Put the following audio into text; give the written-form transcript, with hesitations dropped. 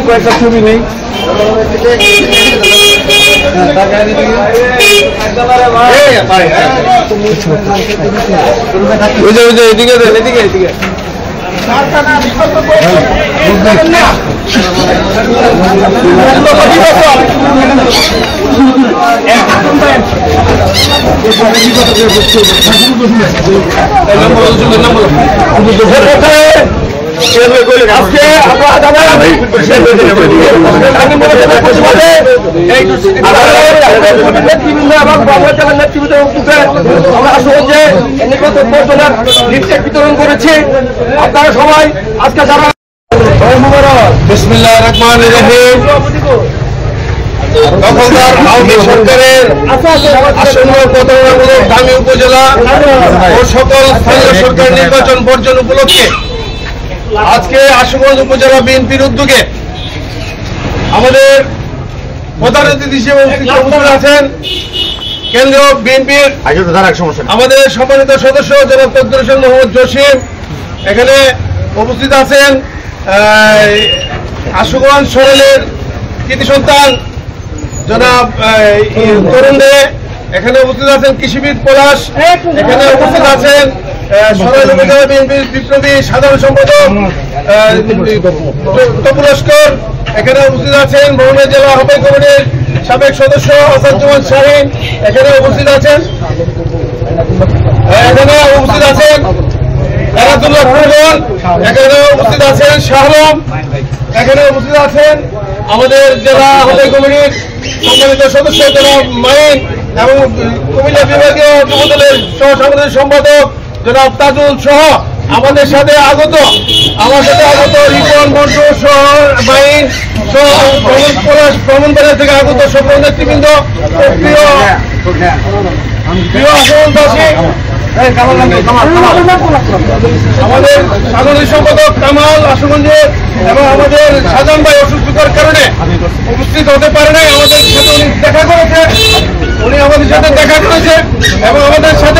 কয়েকটা ছবি নেই এদিকে দেন এদিকে এদিকে আজকে বিতরণ করেছি আপনারা সবাই আজকে যারা বিসমিল্লাহির রহমানির রহিম দখলদার আওয়ামী সরকারের আসন্ন প্রতারণামূলক ধামী উপজেলা ও সকল স্থানীয় সরকার নির্বাচন বর্জন উপলক্ষে আজকে আশুগঞ্জ উপজেলা বিএনপির উদ্যোগে আমাদের প্রধান অতিথি হিসেবে উপস্থিত আছেন কেন্দ্রীয় বিএনপির আমাদের সম্মানিত সদস্য জনাব তকদীর হোসেন মোহাম্মদ জসিম এখানে উপস্থিত আছেন আশুগঞ্জ সরেলের কৃতি সন্তান জনাব তরুণ দে এখানে উপস্থিত আছেন কৃষিবিদ পলাশ এখানে উপস্থিত আছেন সরাইল উপজেলা বিএনপির বিপ্লবী সাধারণ সম্পাদক তপু লস্কর এখানে উপস্থিত আছেন বরুণা জেলা আহ্বায়ক কমিটির সাবেক সদস্য আসাদুজ্জামান শাহীন এখানে উপস্থিত আছেন এনাদুল্লাহ ফুলন এখানে উপস্থিত আছেন শাহরম এখানে উপস্থিত আছেন আমাদের জেলা আহ্বায়ক কমিটির সম্মানিত সদস্য জনাব মাইন এবং কুমিল্লা বিভাগীয় যুবদলের সহ সাংগঠনিক সম্পাদক জনাব তাজুল সহ আমাদের সাথে আগত রিপন মন্টু সহ মাইন সহ ভ্রমণবাজার থেকে আগত সকল নেতৃবৃন্দ প্রিয় আশুগঞ্জবাসী আমাদের সাধারণ সম্পাদক কামাল আশুগঞ্জের এবং আমাদের সাজান ভাই অসুস্থতার কারণে উপস্থিত হতে পারে নাই আমাদের সাথে উনি দেখা করেছে এবং আমাদের সাথে